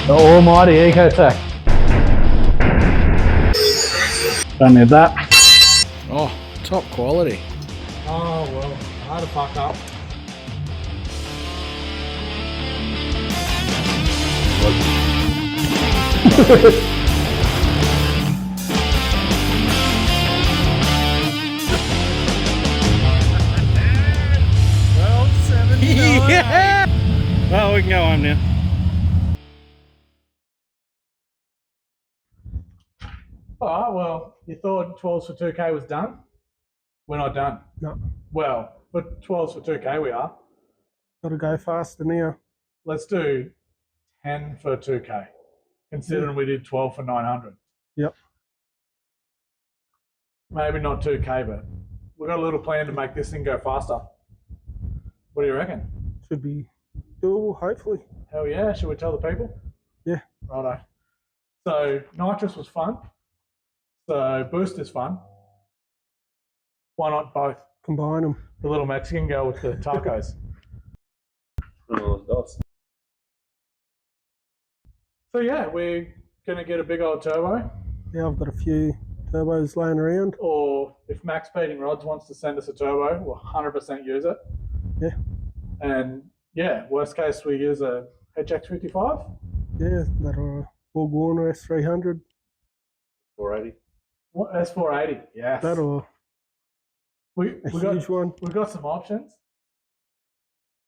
The almighty EcoTech. Don't need that. Oh, top quality. Oh well, I had to fuck up. Well, 79. Yeah! Well, we can go home now. Alright, well, you thought 12s for 2K was done? We're not done. No. Well, for 12s for 2K we are. Gotta go faster now. Let's do 10 for 2K, considering we did 12 for 900. Yep. Maybe not 2K, but we've got a little plan to make this thing go faster. What do you reckon? Should be doable, hopefully. Hell yeah, should we tell the people? Yeah. Righto. So nitrous was fun. So boost is fun. Why not both? Combine them. The little Mexican girl with the tacos. So yeah, we're gonna get a big old turbo. Yeah, I've got a few turbos laying around. Or if Maxpeedingrods wants to send us a turbo, we'll 100% use it. Yeah. And yeah, worst case we use a gt45. Yeah, that are Borg Warner S300. 480. What, S480? Yes. That or we a got huge one. we've got some options.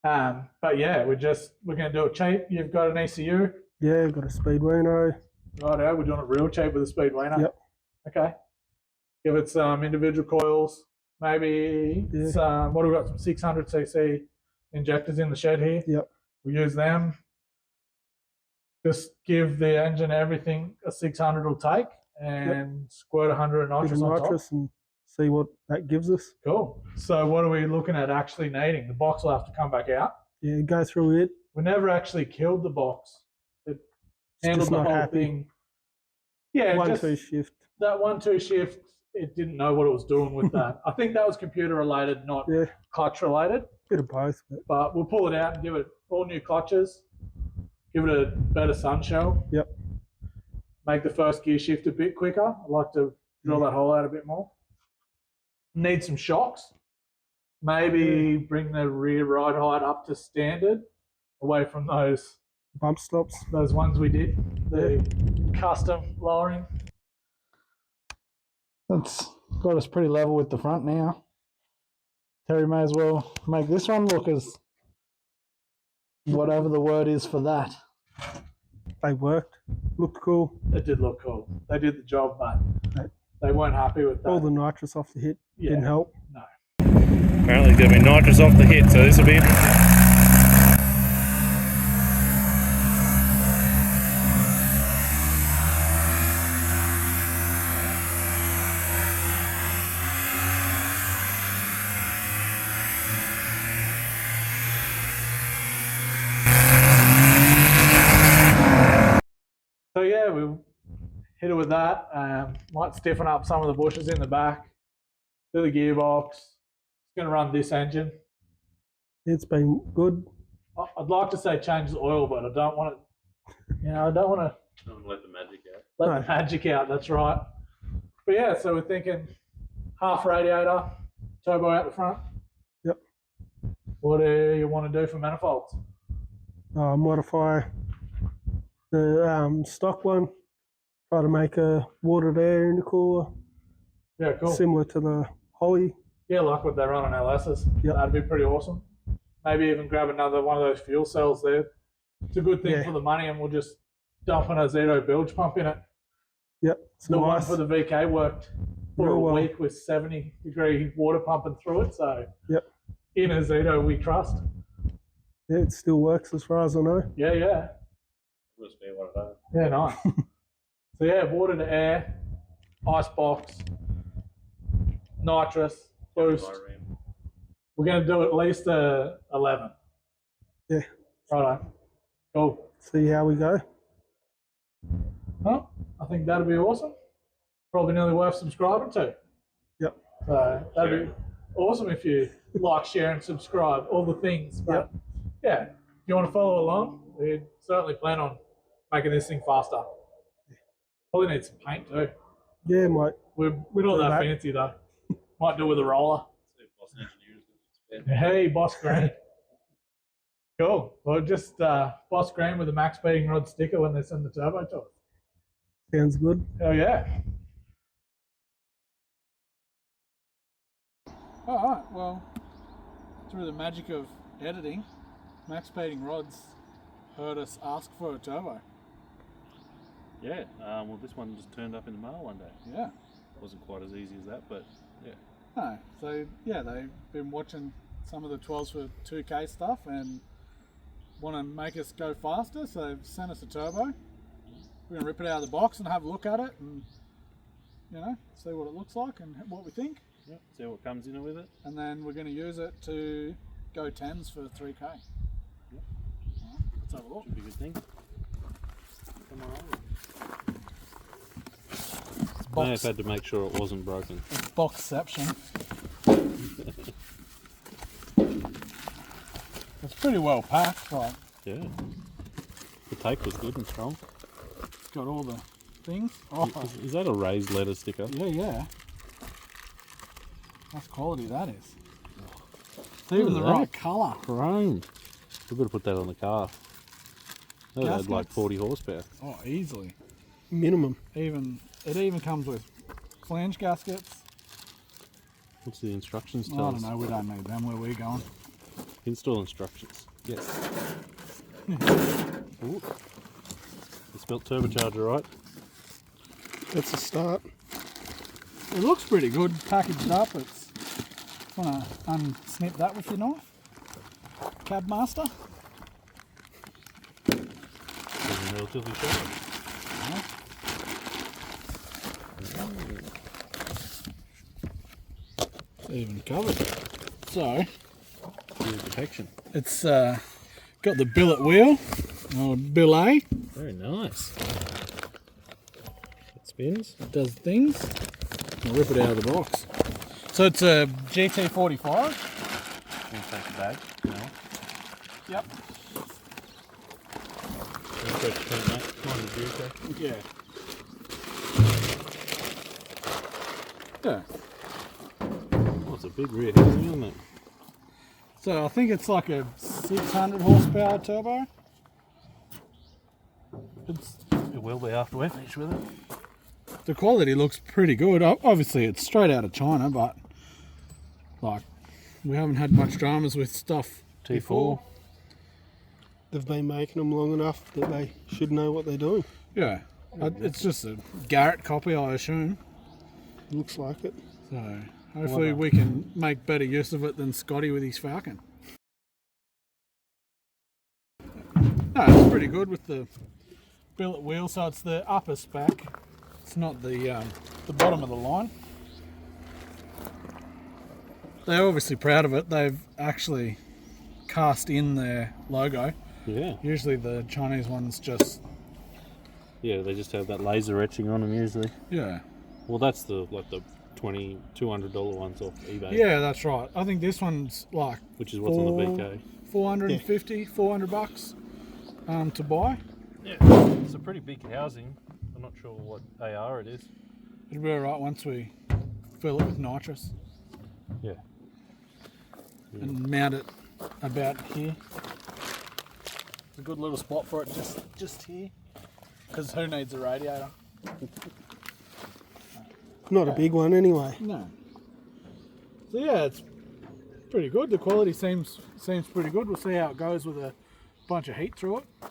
But yeah, we're gonna do it cheap. You've got an ECU. Yeah, got a Speedwayno. Righto, we're doing it real cheap with a Speedwayno. Yep. Okay. Give it some individual coils. Maybe some, what have we got? Some 600cc injectors in the shed here. Yep. We use them. Just give the engine everything a 600 will take and squirt 100 nitrous on top. Nitrous and see what that gives us. Cool. So what are we looking at actually needing? The box will have to come back out. Yeah, go through it. We never actually killed the box. It It's handled just the not whole happy. thing. Yeah, 1-2 shift. that 1-2 shift, it didn't know what it was doing with that. I think that was computer related, not Yeah, clutch related. bit of both. But we'll pull it out and give it all new clutches. Give it a better sun shell. Yep. Make the first gear shift a bit quicker. I'd like to drill that hole out a bit more. Need some shocks. Maybe bring the rear ride height up to standard, away from those Bump stops. ones we did. The custom lowering. That's got us pretty level with the front now. Terry may as well make this one look as whatever the word is for that. They worked. Looked cool. It did look cool. They did the job, but they weren't happy with that. All the nitrous off the hit didn't help. No. Apparently, there's going to be nitrous off the hit, so this will be interesting. So yeah, we hit it with that. Might stiffen up some of the bushes in the back. Do the gearbox. It's going to run this engine. It's been good. I'd like to say change the oil, but I don't want to. I don't want to Don't let the magic out. let the magic out. That's right. But yeah, so we're thinking half radiator, turbo out the front. Yep. What do you want to do for manifolds? Modify the stock one. Try to make a watered air intercooler. Yeah, cool. Similar to the Holly. Yeah, like what they run on LSs. Yep. That'd be pretty awesome. Maybe even grab another one of those fuel cells there. It's a good thing for the money, and we'll just dump an Azeto bilge pump in it. Yep. The one nice. for the VK worked for Real a well. week with 70-degree water pumping through it. So Yep. in Azeto we trust. Yeah, it still works as far as I know. Yeah. Must be one of those. Yeah, nice. So yeah, water to air, ice box, nitrous, boost. We're going to do at least 11. Yeah. Righto. Cool. See how we go. Well, I think that'd be awesome. Probably nearly worth subscribing to. Yep. So that'd be awesome if you like, share, and subscribe, all the things. But yeah, if you want to follow along, we certainly plan on making this thing faster. Probably need some paint too. Yeah, mate. We're not Do that that. fancy though. Might do with a roller. Hey, Boss Green. Cool. Well, just Boss Green with a Maxpeedingrods sticker when they send the turbo to us. Sounds good. Hell yeah. Alright, well, through the magic of editing, Maxpeedingrods heard us ask for a turbo. Yeah, well, this one just turned up in the mail one day. Yeah. Wasn't quite as easy as that, but yeah. No, so yeah, they've been watching some of the 12s for 2K stuff and want to make us go faster, so they've sent us a turbo. We're going to rip it out of the box and have a look at it and, you know, see what it looks like and what we think. Yep. See what comes in with it. And then we're going to use it to go 10s for 3K. Yep. Right, let's have a look. Should be a good thing. Come on over. May have had to make sure it wasn't broken. It's boxception. It's pretty well packed, like Yeah. The tape was good and strong. it's got all the things. Oh, Is that a raised letter sticker? yeah. That's quality, that is. It's even Look the at right that. colour. Chrome. We've got to put that on the car. That had like Gaskets. 40 horsepower. Oh, easily. Minimum. It even comes with flange gaskets. What's the instructions I tell don't us? know, we don't need them where we're going. Install instructions. Yes. Ooh. You spelt turbocharger right? That's a start. It looks pretty good packaged up. It's want to unsnip that with your knife, Cab Master. Doesn't relatively sharp. Even covered. So Good protection. it's got the billet wheel or billet. Very nice. It spins. It does things. I'll rip it out of the box. So it's a gt45. Can you take the bag? No. Yep. Yeah. Yeah. Oh, it's a big rear housing, isn't it? So I think it's like a 600 horsepower turbo. It will be after we finish with it. The quality looks pretty good. Obviously it's straight out of China, but like we haven't had much dramas with stuff T4. before. They've been making them long enough that they should know what they're doing. Yeah. It's just a Garrett copy, I assume. Looks like it. So hopefully we can make better use of it than Scotty with his Falcon. No, it's pretty good with the billet wheel. So it's the upper spec. It's not the bottom of the line. They're obviously proud of it. They've actually cast in their logo. Yeah. Usually the Chinese ones just Yeah, they just have that laser etching on them usually. yeah. Well, that's the $200 ones off eBay. Yeah, that's right. I think this one's like Which is what's on the BK. 450, 400 bucks to buy. Yeah. It's a pretty big housing. I'm not sure what AR it is. It'll be alright once we fill it with nitrous Yeah. and mount it about here. It's a good little spot for it just here. Because who needs a radiator? Not a big one anyway. No. So yeah, it's pretty good. The quality seems pretty good. We'll see how it goes with a bunch of heat through it. I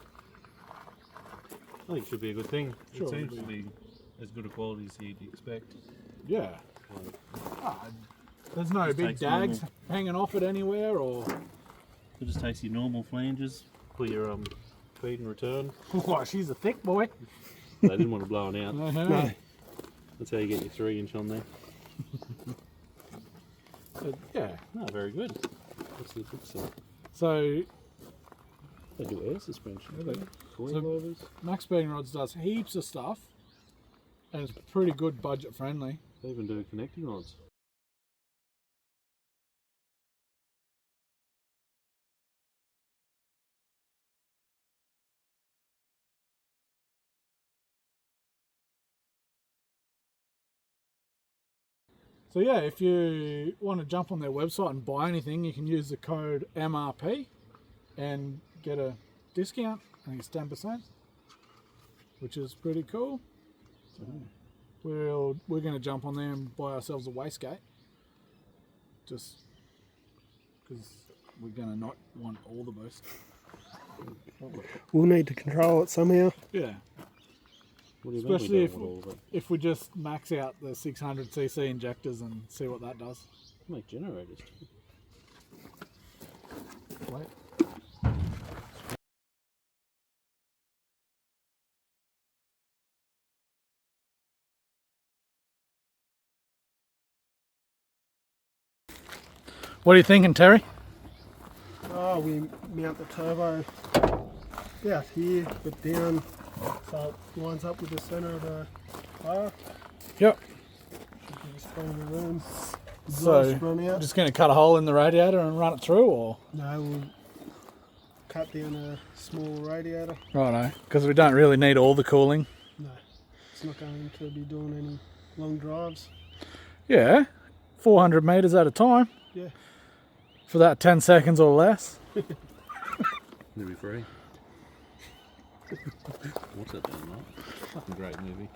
think it should be a good thing. Sure, It seems it'll to be as good a quality as you'd expect. Yeah. There's no Just big takes dags normal- hanging off it anywhere or It just takes your normal flanges for your feed and return. oh, she's a thick boy. They didn't want to blow it out. No. That's how you get your 3-inch on there. But, yeah. No, very good. What's the fix there? So They do air suspension. Yeah, they- Coilovers. Maxpeedingrods does heaps of stuff and it's pretty good budget friendly. They even do connecting rods. So yeah, if you want to jump on their website and buy anything, you can use the code MRP and get a discount. I think it's 10%, which is pretty cool. We're going to jump on there and buy ourselves a wastegate, just because we're going to not want all the boost. We'll need to control it somehow. Yeah. What do you mean Especially we don't want all of it? if we just max out the 600cc injectors and see what that does. Make generators too. Wait. What are you thinking, Terry? Oh, we mount the turbo out here, but down so it lines up with the centre of the car. Yep. Should give us plenty of room. So, Exhaust run out. just going to cut a hole in the radiator and run it through, or? No, we'll cut down a small radiator. Righto, because we don't really need all the cooling. No, it's not going to be doing any long drives. Yeah, 400 metres at a time. Yeah. For that 10 seconds or less. Movie free. What's that doing, mate? Fucking great movie.